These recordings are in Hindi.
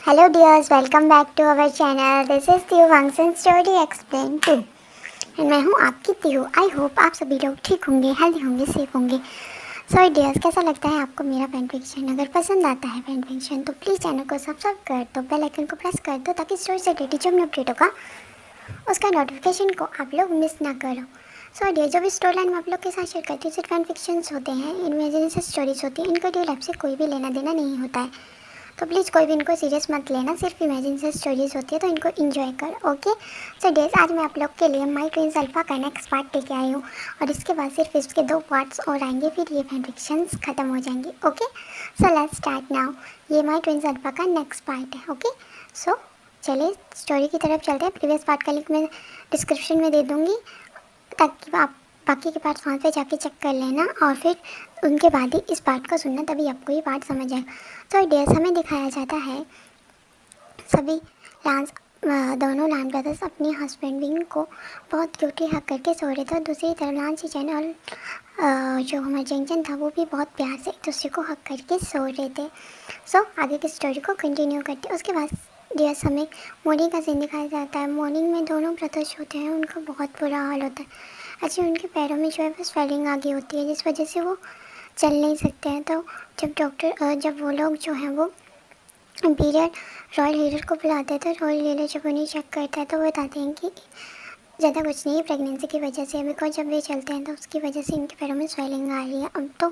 Hello dears, welcome back to our channel. This is Tiyu Function Story Explain 2 and मैं हूँ आपकी तिहु। आई होप आप सभी लोग ठीक होंगे, हेल्दी होंगे, सेफ होंगे। सो डियर्स, कैसा लगता है आपको मेरा फैन फिक्शन? अगर पसंद आता है फैन फिक्शन तो प्लीज़ चैनल को सब्सक्राइब कर दो, बेल आइकन को प्रेस कर दो ताकि स्टोरी से रिलेटेड जो भी अपडेट होगा उसका नोटिफिकेशन को आप लोग मिस ना करो। सो डियर, जो भी स्टोरी लाइन में आप लोग के साथ शेयर करती हूँ सिर्फ फैन फिक्शंस होते हैं, इमेजिनेशन स्टोरीज होती हैं, इनका रियल लाइफ से कोई भी लेना देना नहीं होता है। तो प्लीज़ कोई भी इनको सीरियस मत लेना, सिर्फ इमेजिनेशन स्टोरीज होती है तो इनको एंजॉय करो। ओके सो डेज, आज मैं आप लोग के लिए माई ट्विंस अल्फा का नेक्स्ट पार्ट लेके आई हूँ और इसके बाद सिर्फ इसके 2 पार्ट्स और आएंगे, फिर ये फैन फिक्शंस खत्म हो जाएंगे। Okay so let's start now. ये माई ट्विंस अल्फा का नेक्स्ट पार्ट है। ओके सो चलिए स्टोरी की तरफ चलते हैं। प्रीवियस पार्ट का लिंक मैं डिस्क्रिप्शन में दे दूँगी ताकि आप बाकी के पार्ट्स वहाँ पे जाके चेक कर लेना और फिर उनके बाद ही इस पार्ट को सुनना, तभी आपको ये पार्ट समझ आएगा। तो डेज हमें दिखाया जाता है सभी दोनों लान ब्रदर्स अपने हस्बैंड विंग को बहुत क्यूटली हक करके सो रहे थे और दूसरी तरफ लान चीचन और जो हमारा जेंगचन था वो भी बहुत प्यार से एक दूसरे को हक करके सो रहे थे। सो आगे की स्टोरी को कंटिन्यू करते। उसके बाद डियर्स हमें मॉर्निंग का सीन दिखाया जाता है। मॉर्निंग में दोनों ब्रदर्स होते हैं, उनका बहुत बुरा हाल होता है। अच्छा, उनके पैरों में जो है वो स्वेलिंग आ गई होती है जिस वजह से वो चल नहीं सकते हैं। तो जब वो लोग जो हैं वो इम्पीरियल रॉयल हीलर को बुलाते हैं तो रॉयल हीलर जब उन्हें चेक करता है तो वो बताते हैं कि ज़्यादा कुछ नहीं है, प्रेगनेंसी की वजह से। बिकॉज जब वे चलते हैं तो उसकी वजह से इनके पैरों में स्वेलिंग आ रही है। अब तो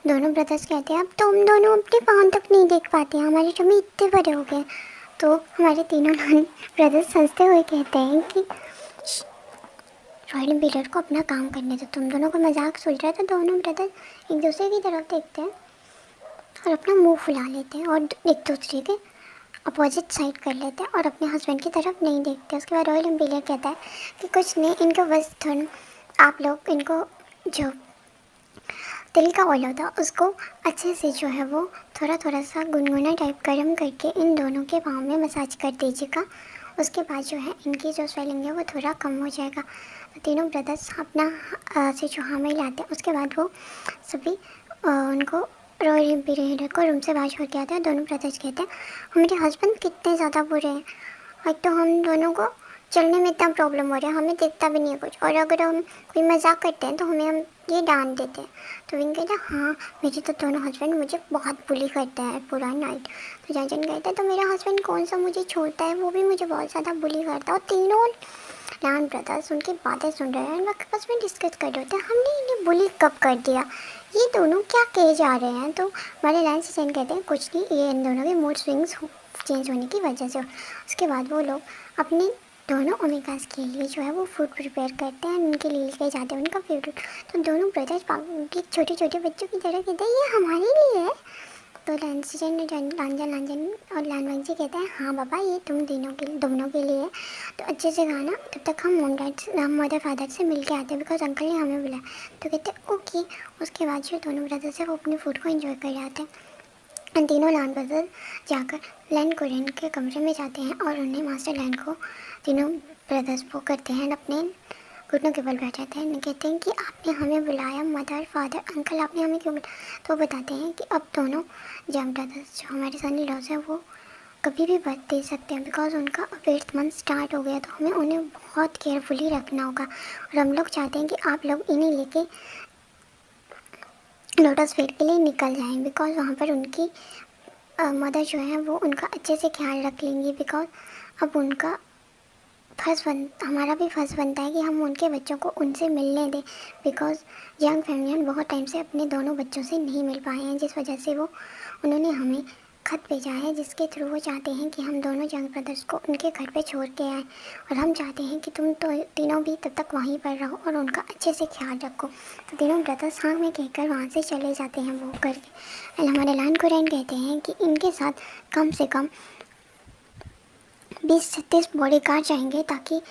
दोनों ब्रदर्स कहते हैं अब तो हम दोनों अपने पाँव तक नहीं देख पाते हैं, हमारे टमी इतने बड़े हो गए। तो हमारे तीनों ब्रदर्स हंसते हुए कहते हैं कि रॉयल इम्पीरियर को अपना काम करने दो, तुम दोनों को मजाक सुन रहा था। दोनों ब्रदर एक दूसरे की तरफ देखते हैं और अपना मुंह फुला लेते हैं और एक दूसरे के अपोजिट साइड कर लेते हैं और अपने हस्बैंड की तरफ नहीं देखते। उसके बाद रॉयल इम्पीरियर कहता है कि कुछ नहीं, इनको बस थोड़ा आप लोग इनको जो तिल का ऑयल होता है उसको अच्छे से जो है वो थोड़ा थोड़ा सा गुनगुना टाइप गर्म करके इन दोनों के पाँव में मसाज कर दीजिएगा। उसके बाद जो है इनकी जो स्वेलिंग है वो थोड़ा कम हो जाएगा। तो तीनों ब्रदर्स अपना से जो हाँ में लाते हैं। उसके बाद वो सभी उनको रॉयल इम्पीरियर को रूम से बाहर छोड़ के आते हैं। दोनों ब्रदर्स कहते हैं हमारे हस्बैंड कितने ज़्यादा बुरे हैं, एक तो हम दोनों को चलने में इतना प्रॉब्लम हो रहा है, हमें दिखता भी नहीं है कुछ, और अगर हम कोई मजाक करते हैं तो हम ये डांट देते हैं। तो विंग कहता है हाँ, मेरे तो दोनों हस्बैंड मुझे बहुत बुली करते हैं पूरा नाइट। तो जैन कहता है तो मेरा हस्बैंड कौन सा मुझे छोड़ता है, वो भी मुझे बहुत ज़्यादा बुली करता है। और तीनों लान ब्रदर्स उनकी बातें सुन रहे हैं और आपस में डिस्कस कर रहे होते हैं हमने इन्हें बुली कब कर दिया, ये दोनों क्या कहे जा रहे हैं। तो हमारे लाइन से सेन कहते हैं कुछ नहीं, ये इन दोनों के मूड स्विंग्स चेंज होने की वजह से। उसके बाद वो लोग अपने दोनों ओमेगास के लिए जो है वो फूड प्रिपेयर करते हैं, उनके लिए लेके जाते हैं उनका फेवरेट। तो दोनों ब्रदर्स के छोटे छोटे बच्चों की तरह कहते हैं ये हमारे लिए है। तो लांजन और लानवांग जी कहते हैं हाँ बाबा, ये तुम दोनों के लिए है, तो अच्छे से खाना, तब तक हम मदर फादर से मिल के आते हैं बिकॉज अंकल ने हमें बुलाया। तो कहते हैं ओके। उसके बाद जो दोनों ब्रदर्स हैं वो अपने फूड को एंजॉय कर जाते हैं। तीनों लान ब्रदर जाकर लैन कोरियन के कमरे में जाते हैं और उन्हें मास्टर लैन को तीनों ब्रदर्स वो करते हैं, अपने घुटनों के बल बैठ जाते हैं। कहते हैं कि आपने हमें बुलाया, मदर फादर अंकल आपने हमें क्यों बुलाया। तो बताते हैं कि अब दोनों जम ब्रदर्स जो हमारे सन लॉज है वो कभी भी बर्थ दे सकते हैं बिकॉज उनका अब 8th मंथ स्टार्ट हो गया। तो हमें उन्हें बहुत केयरफुली रखना होगा और हम लोग चाहते हैं कि आप लोग इन्हें लेके लोटस फेयर के लिए निकल जाएं बिकॉज वहाँ पर उनकी मदर जो है वो उनका अच्छे से ख्याल रख लेंगी। बिकॉज अब उनका हमारा भी फर्ज बनता है कि हम उनके बच्चों को उनसे मिलने दें बिकॉज यंग फैमिली बहुत टाइम से अपने दोनों बच्चों से नहीं मिल पाए हैं, जिस वजह से उन्होंने हमें खत भेजा है जिसके थ्रू वो चाहते हैं कि हम दोनों यंग ब्रदर्स को उनके घर पे छोड़ के आएँ और हम चाहते हैं कि तुम तो तीनों भी तब तक वहीं पर रहो और उनका अच्छे से ख्याल रखो। तो तीनों ब्रदर्स हाँ में कहकर वहाँ से चले जाते हैं वो करके। एंड हमारे लान कुरैन कहते हैं कि इनके साथ कम से कम 20 से 30 बॉडी गार्ड चाहिए, ताकि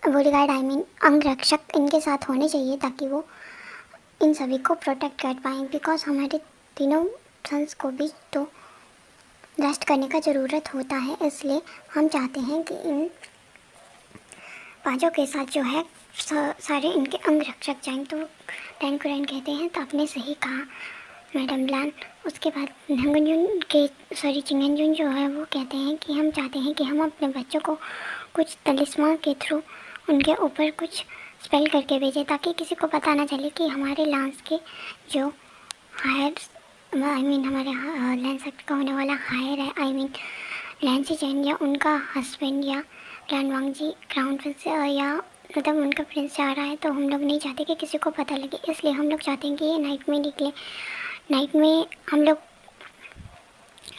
बॉडी गार्ड आई मीन अंगरक्षक इनके साथ होने चाहिए ताकि वो इन सभी को प्रोटेक्ट कर पाएँ। बिकॉज हमारे तीनों सन्स को भी तो रेस्ट करने का ज़रूरत होता है, इसलिए हम चाहते हैं कि इन पाँचों के साथ जो है सारे इनके अंगरक्षक जाएँ। तो टैन कुरैन कहते हैं तो आपने सही कहा, मैडम लान उसके बाद नंगनजुन के चिंगनजुन जो है वो कहते हैं कि हम चाहते हैं कि हम अपने बच्चों को कुछ तलिस्मा के थ्रू उनके ऊपर कुछ स्पेल करके भेजें ताकि किसी को पता ना चले कि हमारे लांस के जो हायर हमारे लैंस एक्ट का होने वाला हायर है लैंसी चैन या उनका हस्बैंड या लान वांगजी क्राउन प्रिंस या मतलब उनका प्रिंस जा रहा है। तो हम लोग नहीं चाहते कि किसी को पता लगे, इसलिए हम लोग चाहते हैं कि ये नाइट में निकले। नाइट में हम लोग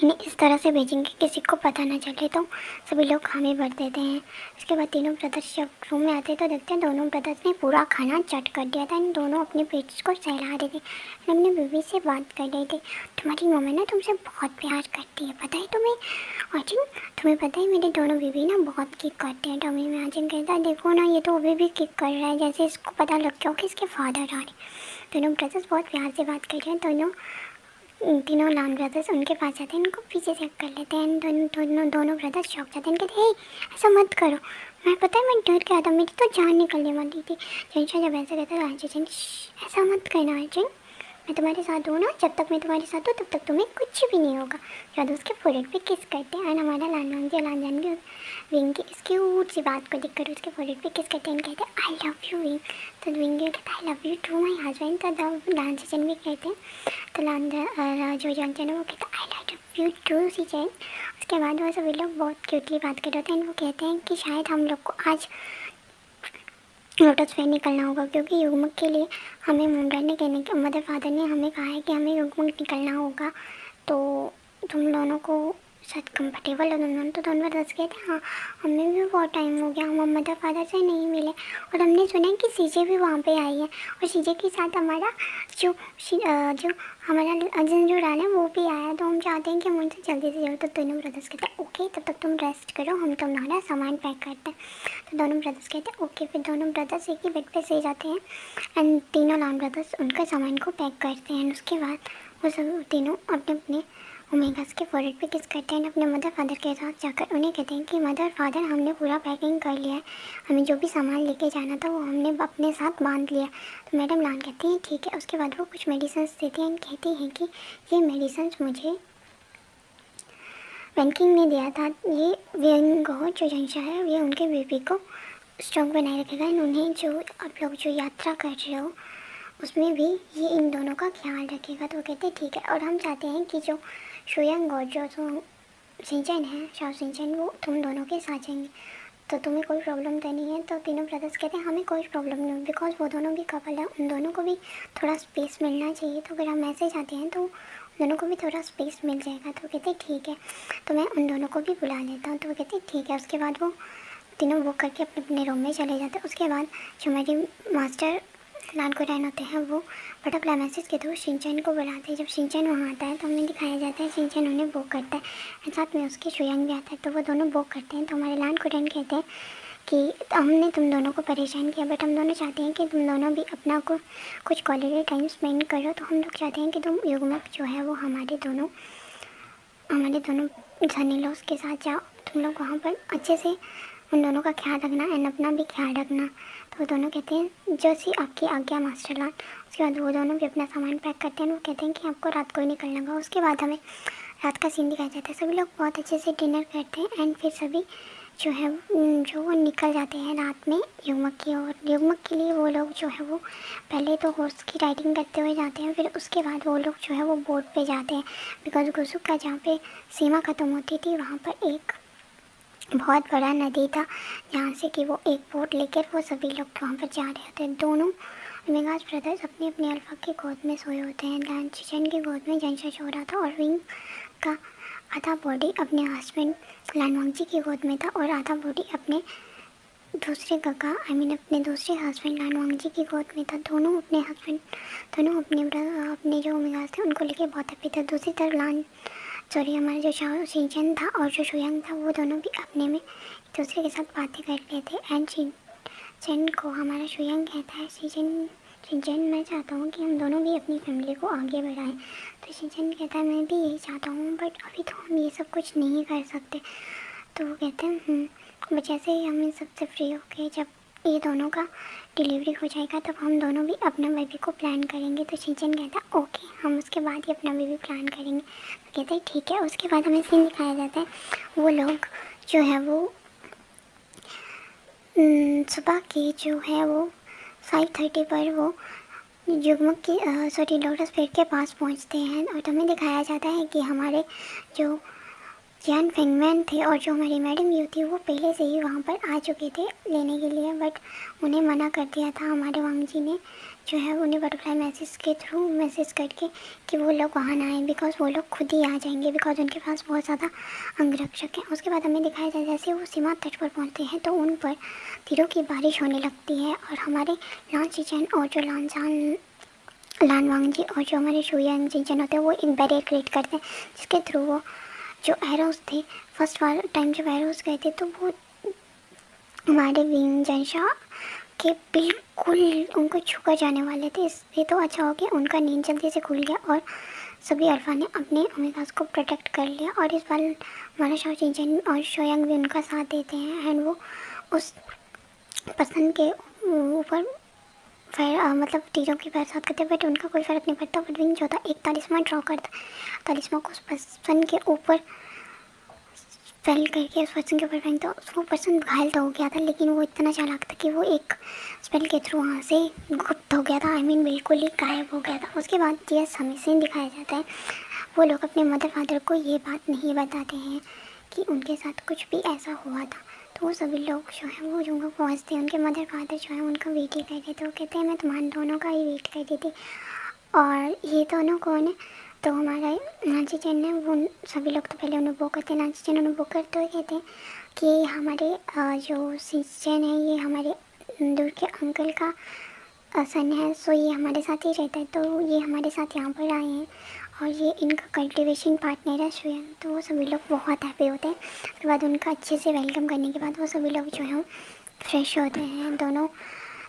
इन्हें इस तरह से भेजेंगे किसी को पता ना चले। तो सभी लोग हामी भर देते हैं। इसके बाद तीनों ब्रदर्स जब रूम में आते हैं तो देखते हैं दोनों ब्रदर्स ने पूरा खाना चट कर दिया था। इन दोनों अपने पेट्स को सहला रहे थे। अपनी बीवी से बात कर रहे थे, तुम्हारी मम्मी ना तुमसे बहुत प्यार करती है, पता है तुम्हें? अर्जुन तुम्हें पता है मेरे दोनों बीवी ना बहुत किक करते हैं टमी में। अर्जुन कहता है देखो ना ये तो अभी भी किक कर रहा है, जैसे इसको पता लग गया हो कि इसके फादर आ रहे। दोनों ब्रदर्स बहुत प्यार से बात कर रहे हैं। तीनों लान ब्रदर्स उनके पास जाते हैं, इनको पीछे चेक कर लेते हैं। दोनों ब्रदर्स शौक जाते हैं, कहते हैं ऐसा मत करो, मैं पता है मैं डर गया था, मेरी तो जान निकलने वाली थी। जंशा जब ऐसा कहता है अर्जुन ऐसा मत करना अर्जुन, मैं तुम्हारे साथ हूँ ना, जब तक मैं तुम्हारे साथ हूँ तब तक तुम्हें कुछ भी नहीं होगा। जब उसके फोरहेड पे किस करते हैं और हमारा लान भी विंग की इसकी ऊट सी बात को देखकर उसके फोरहेड पे किस करते हैं, कहते हैं आई लव यू विंग। तो विंग कहता है I love you too my husband. तो लान सीजन भी कहते हैं, तो जो जॉनसन है वो कहता है आई लव यू टू सीजन। उसके बाद वो सभी लोग बहुत क्यूटली बात कर रहे हैं। वो कहते हैं कि शायद हम लोग को आज लोटस फेयर निकलना होगा क्योंकि युग्मक के लिए हमें मुंडन ने कहने के मदर फादर ने हमें कहा है कि हमें युग्मक निकलना होगा। तो तुम दोनों को शायद कंफर्टेबल हो तुम दोनों। तो दोनों दस गए थे, हाँ हमें भी बहुत टाइम हो गया, हम मदर फादर से नहीं मिले और हमने सुना है कि सीजे भी वहाँ पे आई है और सीजे के साथ हमारा जो हमारा अर्जुन जो रान है वो भी आया। तो हम चाहते हैं कि हम उनसे जल्दी से जल्दी। तो दोनों ब्रदर्स कहते हैं ओके तब तक तुम रेस्ट करो, हम तुम्हारा सामान पैक करते हैं। तो दोनों ब्रदर्स कहते हैं ओके। फिर दोनों ब्रदर्स एक ही बेड पे सो जाते हैं एंड तीनों लान ब्रदर्स उनका सामान को पैक करते हैं। उसके बाद वो सब तीनों अपने अपने ओमेगास के फोरहेड पे किस करते हैं अपने मदर फादर के साथ जाकर उन्हें कहते हैं कि मदर फादर हमने पूरा पैकिंग कर लिया है, हमें जो भी सामान लेके जाना था वो हमने अपने साथ बांध लिया। तो मैडम लान कहती हैं ठीक है। उसके बाद वो कुछ मेडिसिन देती हैं, कहती हैं कि ये मेडिसिन मुझे वैनकिंग ने दिया था, ये वेंगो जो जंशा है ये उनके बेबी को स्ट्रॉन्ग बनाए रखेगा। उन्हें जो आप लोग जो यात्रा कर रहे हो उसमें भी ये इन दोनों का ख्याल रखेगा। तो वो कहते हैं ठीक है। और हम चाहते हैं कि जो शोयंग और जो सिंचन है शाओ सिंचन वो तुम दोनों के साथ जाएंगे, तो तुम्हें कोई प्रॉब्लम तो नहीं है? तो तीनों ब्रदर्स कहते हैं हमें कोई प्रॉब्लम नहीं बिकॉज वो दोनों भी कपल है, उन दोनों को भी थोड़ा स्पेस मिलना चाहिए। तो अगर हम ऐसे जाते हैं तो उन दोनों को भी थोड़ा स्पेस मिल जाएगा। तो वो कहते हैं ठीक है, तो मैं उन दोनों को भी बुला लेता हूँ। तो वो कहते हैं ठीक है। उसके बाद वो तीनों बुक करके अपने अपने रूम में चले जाते हैं। उसके बाद जो हमारी मास्टर लान को रहन होते हैं वो बटरफ्लाई मैसेज के थ्रू शिनचैन को बुलाते हैं। जब शिनचैन वहाँ आता है तो हमें दिखाया जाता है शिनचैन उन्हें बुक करता है, साथ में उसके शुयांग भी आता है। तो वो दोनों बुक करते हैं। तो हमारे लान को रहन कहते हैं कि हमने तुम दोनों को परेशान किया बट हम दोनों चाहते हैं कि तुम दोनों भी अपना को कुछ क्वालिटी टाइम स्पेंड करो। तो हम लोग चाहते हैं कि तुम युग्मक जो है वो हमारे दोनों सनी के साथ जाओ, तुम लोग वहाँ पर अच्छे से उन दोनों का ख्याल रखना एंड अपना भी ख्याल रखना। तो वो दोनों कहते हैं जैसी आपकी आज्ञा मास्टर लान। उसके बाद वो दोनों भी अपना सामान पैक करते हैं। वो कहते हैं कि आपको रात को ही निकलना होगा। उसके बाद हमें रात का सीन दिखाया जाता है। सभी लोग बहुत अच्छे से डिनर करते हैं एंड फिर सभी जो है वो निकल जाते हैं रात में युग्मक की ओर। युग्मक के लिए वो लोग जो है वो पहले तो हॉर्स की राइडिंग करते हुए जाते हैं, फिर उसके बाद वो लोग जो है वो बोट पे जाते हैं बिकॉज गुसुक का जहाँ पे सीमा ख़त्म होती थी वहाँ पर एक बहुत बड़ा नदी था जहाँ से कि वो एक बोट लेकर वो सभी लोग वहाँ पर जा रहे होते हैं। दोनों ओमेगास ब्रदर्स अपने अपने अल्फा की गोद में सोए होते हैं। लान चिचन की गोद में जंशा सो रहा था और विंग का आधा बॉडी अपने हस्बैंड लान वांगजी की गोद में था और आधा बॉडी अपने दूसरे अपने दूसरे हस्बैंड लान वांगजी की गोद में था। दोनों अपने जो ओमेगास थे उनको लेके बहुत हैप्पी थे। दूसरी तरफ हमारा जो शाओ शिनचैन था और जो शुयांग था वो दोनों भी अपने में एक दूसरे के साथ बातें कर रहे थे एंड शिनचैन को हमारा शुयांग कहता है शिनचैन मैं चाहता हूँ कि हम दोनों भी अपनी फैमिली को आगे बढ़ाएं। तो शिनचैन कहता है मैं भी यही चाहता हूँ बट अभी तो हम ये सब कुछ नहीं कर सकते। तो वो कहते हैं बट जैसे ही हम इन सबसे फ्री हो गए, जब ये दोनों का डिलीवरी हो जाएगा तब हम दोनों भी अपना बेबी को प्लान करेंगे। तो शिनचैन कहता ओके, हम उसके बाद ही अपना बेबी प्लान करेंगे। तो कहते हैं ठीक है। उसके बाद हमें सीन दिखाया जाता है, वो लोग जो है वो सुबह के जो है वो 5:30 पर वो जुगमग की लोटस पेड़ के पास पहुंचते हैं। और हमें दिखाया जाता है कि हमारे जो जियान फेंगमैन थे और जो हमारी मैडम यू थी वो पहले से ही वहाँ पर आ चुके थे लेने के लिए, बट उन्हें मना कर दिया था हमारे वांग जी ने, जो है उन्हें बटरफ्लाई मैसेज के थ्रू मैसेज करके कि वो लोग वहाँ ना आए, बिकॉज वो लोग खुद ही आ जाएंगे, बिकॉज उनके पास बहुत ज़्यादा अंगरक्षक हैं। उसके बाद हमें दिखाया जाए जैसे वो सीमा तट पर पहुँचते हैं तो उन पर तीरों की बारिश होने लगती है। और हमारे लान चिचन और जो लान वांग जी और जो हमारे शुयांग जिनचन होते हैं वो एक बैरियर क्रिएट करते हैं, जिसके थ्रू वो जो एरोस थे फर्स्ट टाइम जब एरोस गए थे तो वो हमारे विंग जनशा के बिल्कुल उनको छूकर जाने वाले थे। इससे तो अच्छा हो गया उनका नींद जल्दी से खुल गया और सभी अल्फा ने अपने ओमेगास को प्रोटेक्ट कर लिया। और इस बार हमारा शाओ चिंचन और शोयंग भी उनका साथ देते हैं एंड वो उस पर्सन के ऊपर मतलब तीरों की बरसात करते, बट उनका कोई फ़र्क नहीं पड़ता। बट विंग जो था एक तालिस्मान ड्रॉ करता, तालिस्मान को उस पर्सन के ऊपर फेल करके उस पर्सन के ऊपर फेंकता। वो पर्सन घायल तो हो गया था, लेकिन वो इतना चालाक था कि वो एक स्पेल के थ्रू वहाँ से गुप्त हो गया था, बिल्कुल ही गायब हो गया था। उसके बाद यस हमें सीन दिखाया जाता है, वो लोग अपने मदर फादर को ये बात नहीं बताते हैं कि उनके साथ कुछ भी ऐसा हुआ था। तो वो सभी लोग जो है वो जो पहुँचते हैं, उनके मदर फादर जो है उनका वेट ही कर रहे थे। वो कहते हैं मैं तुम्हारे दोनों का ही वेट कर रही थी। और ये दोनों कौन है? तो हमारा नाची चैन है, वो सभी लोग तो पहले उन्हें वो करते हैं, नाची चैन उन्हें वो करते हुए कहते हैं कि हमारे जो सिंचन है ये हमारे दूर के अंकल का सन है, सो ये हमारे साथ ही रहता है, तो ये हमारे साथ यहाँ पर आए हैं और ये इनका कल्टीवेशन पार्टनर है श्वेन। तो वो सभी लोग बहुत हैप्पी होते हैं। उसके बाद उनका अच्छे से वेलकम करने के बाद वो सभी लोग जो है फ्रेश होते हैं।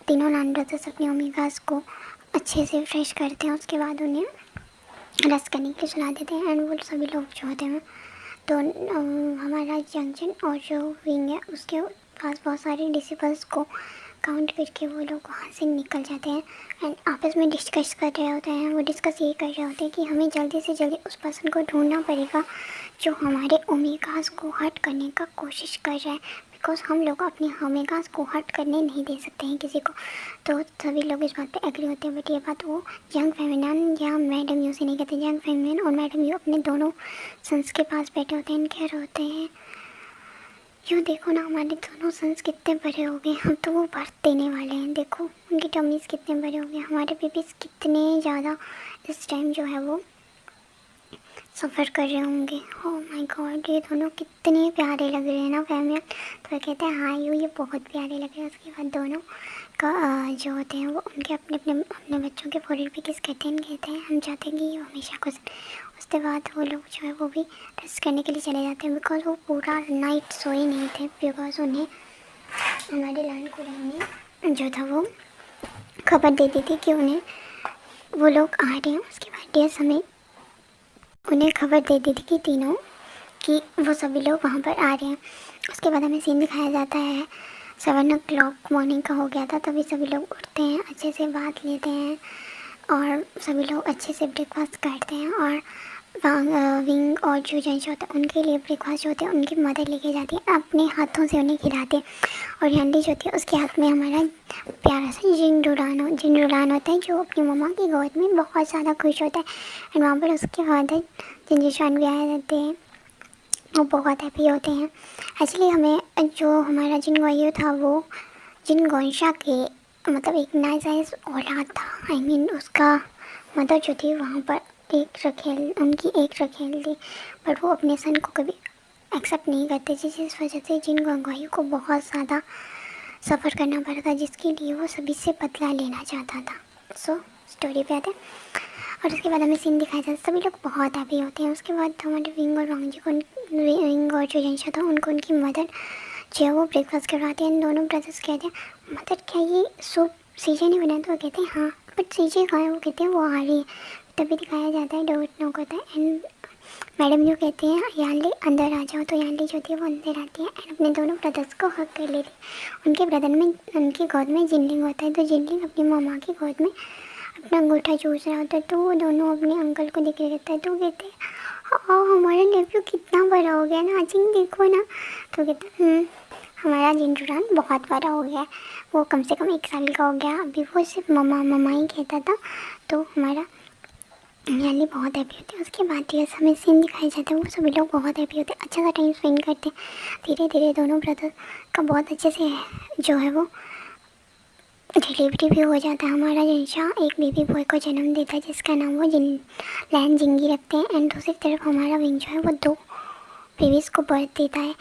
तीनों लान ब्रदर्स अपने ओमेगास को अच्छे से फ्रेश करते हैं। उसके बाद उन्हें रेस्ट करने के लिए सुला देते हैं एंड वो सभी लोग जो होते हैं तो हमारा जंक्शन और जो विंग है उसके पास बहुत सारे डिसिपल्स को काउंट करके वो लोग वहाँ से निकल जाते हैं एंड आपस में डिस्कस कर रहे होते हैं। वो डिस्कस ये कर रहे होते हैं कि हमें जल्दी से जल्दी उस पर्सन को ढूंढना पड़ेगा जो हमारे ओमेगास को हर्ट करने का कोशिश कर रहा है, बिकॉज हम लोग अपने ओमेगास को हर्ट करने नहीं दे सकते हैं किसी को। तो सभी लोग इस बात पे एग्री होते हैं, बट ये बात वो यंग फेमिनन या मैडम यू से नहीं कहते। यंग फेमिनन और मैडम यू अपने दोनों सन्स के पास बैठे होते हैं, कह रहे होते हैं यूँ देखो ना हमारे दोनों सन्स कितने बड़े हो गए, हम तो वो बर्थ देने वाले हैं, देखो उनकी टमीज़ कितने बड़े हो गए, हमारे बेबीज़ कितने ज़्यादा इस टाइम जो है वो सफ़र कर रहे होंगे। ओह माय गॉड, ये दोनों कितने प्यारे लग रहे हैं ना फैमिली। तो कहते हैं हाँ ये बहुत प्यारे लग रहे हैं। उसके बाद दोनों का जो होते हैं वो उनके अपने अपने अपने बच्चों के फोरेड पे किस कहते हैं हम चाहते हैं कि ये हमेशा खुश। उसके बाद वो लोग जो है वो भी रेस्ट करने के लिए चले जाते हैं, बिकॉज वो पूरा नाइट सोए नहीं थे, बिकॉज उन्हें हमारे लान कुरान ने जो था वो खबर दे दी थी कि उन्हें वो लोग आ रहे हैं। उसके बाद यस हमें उन्हें खबर दे दी थी कि तीनों कि वो सभी लोग वहाँ पर आ रहे हैं। उसके बाद हमें सीन दिखाया जाता है 7 o'clock मॉर्निंग का हो गया था, तभी सभी लोग उठते हैं, अच्छे से बात लेते हैं और सभी लोग अच्छे से ब्रेकफास्ट करते हैं। और विंग और जो जेंट्स होते हैं उनके लिए ब्रेकफास्ट जो होते हैं उनकी मदर लेके जाती है, अपने हाथों से उन्हें खिलाते हैं। और हंडी जो होती है उसके हाथ में हमारा प्यारा सा जिन रुलान होता है, जो अपनी मम्मा की गोद में बहुत ज़्यादा खुश होता है। एंड वहाँ पर उसके फादर जिनजिशान भी आए जाते हैं, वो बहुत हैप्पी होते हैं। एक्चुअली हमें जो हमारा जिन गोयू था वो जिन गोंशा के मतलब एक नाजायज़ औलाद था। उसका मदर जो थी वहाँ पर उनकी एक रखेल थी, पर वो अपने सन को कभी एक्सेप्ट नहीं करते थे, जिस वजह से जिन गंगवाई को बहुत ज़्यादा सफ़र करना पड़ा था, जिसके लिए वो सभी से बदला लेना चाहता था। सो स्टोरी पे आते हैं और उसके बाद हमें सीन दिखाया जाता है, सभी लोग बहुत हैप्पी होते हैं। उसके बाद हमारे विंग और वांग जी को विंग और जो जेंशा था उनको उनकी मदर जो है वो ब्रेकफास्ट करवाते हैं। दोनों ब्रदर्स कहते हैं मदर क्या ये सूप सीजे नहीं बना? तो वो कहते हैं हाँ, बट सीजे कहाँ है? वो कहते हैं वो आ रही है। तभी दिखाया जाता है डोट नॉक होता है एंड मैडम जो कहते हैं यानली अंदर आ जाओ, तो यानली जो होती है वो अंदर आती है एंड अपने दोनों ब्रदर्स को हक कर लेती है। उनके ब्रदर में उनकी गोद में जिनलिंग होता है, तो जिनलिंग अपनी मम्मा की गोद में अपना अंगूठा चूस रहा होता है। तो वो दोनों अपने अंकल को देख रहे रहता है, तो कहते हैं हाँ हमारा नेफ्यू कितना बड़ा हो गया ना आचिंग, देखो ना। तो कहते हैं हमारा जिंजुरान बहुत बड़ा हो गया है, वो कम से कम 1 साल का हो गया, अभी वो सिर्फ मम्मा मम्मा ही कहता था। तो हमारा यानी बहुत हैप्पी होते हैं। उसके बाद ये हमें सीन दिखाया जाता है, वो सभी लोग बहुत हैप्पी होते हैं, अच्छा सा टाइम स्पेंड करते हैं। धीरे धीरे दोनों ब्रदर का बहुत अच्छे से जो है वो डिलीवरी भी हो जाता है। हमारा जिनशा एक बेबी बॉय को जन्म देता है जिसका नाम वो लैन जिंगी रखते हैं एंड दूसरी तरफ हमारा विंग जो है वो 2 बेबीज़ को बर्थ देता है।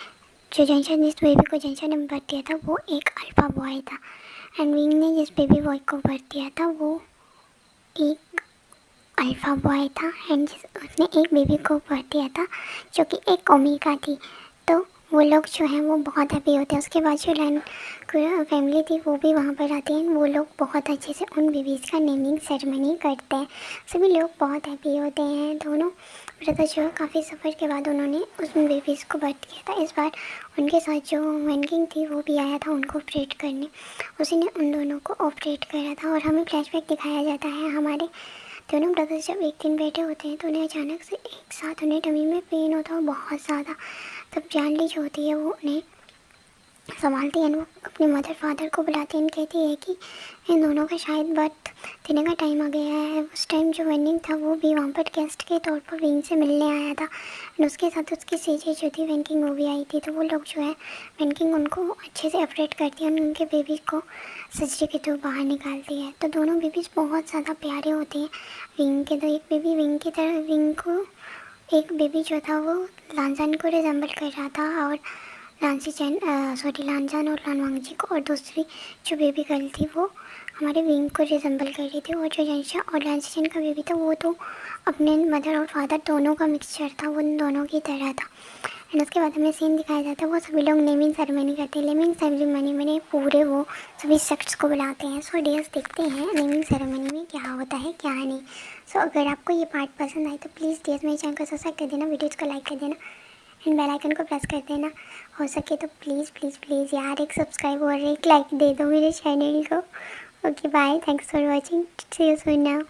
जो जंशा जिस बेबी को जंशा ने बर्थ दिया था वो एक अल्फा बॉय था एंड विंग ने जिस बेबी बॉय को बर्थ दिया था वो एक अल्फा बॉय था एंड उसने एक बेबी को बर्थ दिया था जो कि एक ओमेगा थी। तो वो लोग जो हैं वो बहुत हैप्पी होते हैं। उसके बाद जो लैन फैमिली थी वो भी वहाँ पर आती है। वो लोग बहुत अच्छे से उन बेबीज़ का नेमिंग सेरेमनी करते हैं, सभी लोग बहुत हैप्पी होते हैं। दोनों ब्रदर जो काफ़ी सफ़र के बाद उन्होंने उस बेबीज़ को बर्थ किया था। इस बार उनके साथ जो वैनकिंग थी वो भी आया था उनको ऑपरेट करने, उसी ने उन दोनों को ऑपरेट करा था। और हमें फ्लैशबैक दिखाया जाता है, हमारे दोनों ब्रदर्स जब एक दिन बैठे होते हैं तो उन्हें अचानक से एक साथ उन्हें टमी में पेन होता है बहुत ज़्यादा। तब जानली जो होती है वो उन्हें संभालती है, वो अपने मदर फादर को बुलाती है, कहती है कि इन दोनों का शायद बर्थ देने का टाइम आ गया है। उस टाइम जो वेनिंग था वो भी वहाँ पर गेस्ट के तौर पर विंग से मिलने आया था और उसके साथ उसकी सीजे जो थी वेनकिंग वो भी आई थी। तो वो लोग जो है वेनकिंग उनको अच्छे से अपडेट करती है, उनके बेबी को सर्जरी के थ्रू बाहर निकालती है। तो दोनों बेबीज़ बहुत ज़्यादा प्यारे होते हैं विंग के। तो एक बेबी विंग की तरह, विंग को एक बेबी जो था वो लांजान को रिजेंबल कर रहा था और लांजान और लानवांगजी को, और दूसरी जो बेबी गर्ल थी वो हमारे विंग को रिजेंबल कर रही थी। और जो जंशा और लांसीचैन का बेबी था वो तो अपने मदर और फादर दोनों का मिक्सचर था, वो उन दोनों की तरह था। एंड उसके बाद हमें सीन दिखाया जाता है, वो सभी लोग नेमिंग सेरेमनी करते हैं। नेमिंग सेरेमनी में पूरे वो सभी सेक्ट्स को बुलाते हैं। सो डियर्स देखते हैं नेमिंग सेरेमनी में क्या होता है क्या नहीं। सो अगर आपको ये पार्ट पसंद आए तो प्लीज़ डियर्स मेरे चैनल को सब्सक्राइब कर देना, वीडियोज़ को लाइक कर देना एंड बेल आइकन को प्रेस कर देना। हो सके तो प्लीज़ प्लीज़ प्लीज़ यार एक सब्सक्राइब और एक लाइक दे दो मेरे चैनल को। Okay bye, thanks for watching, see you soon now.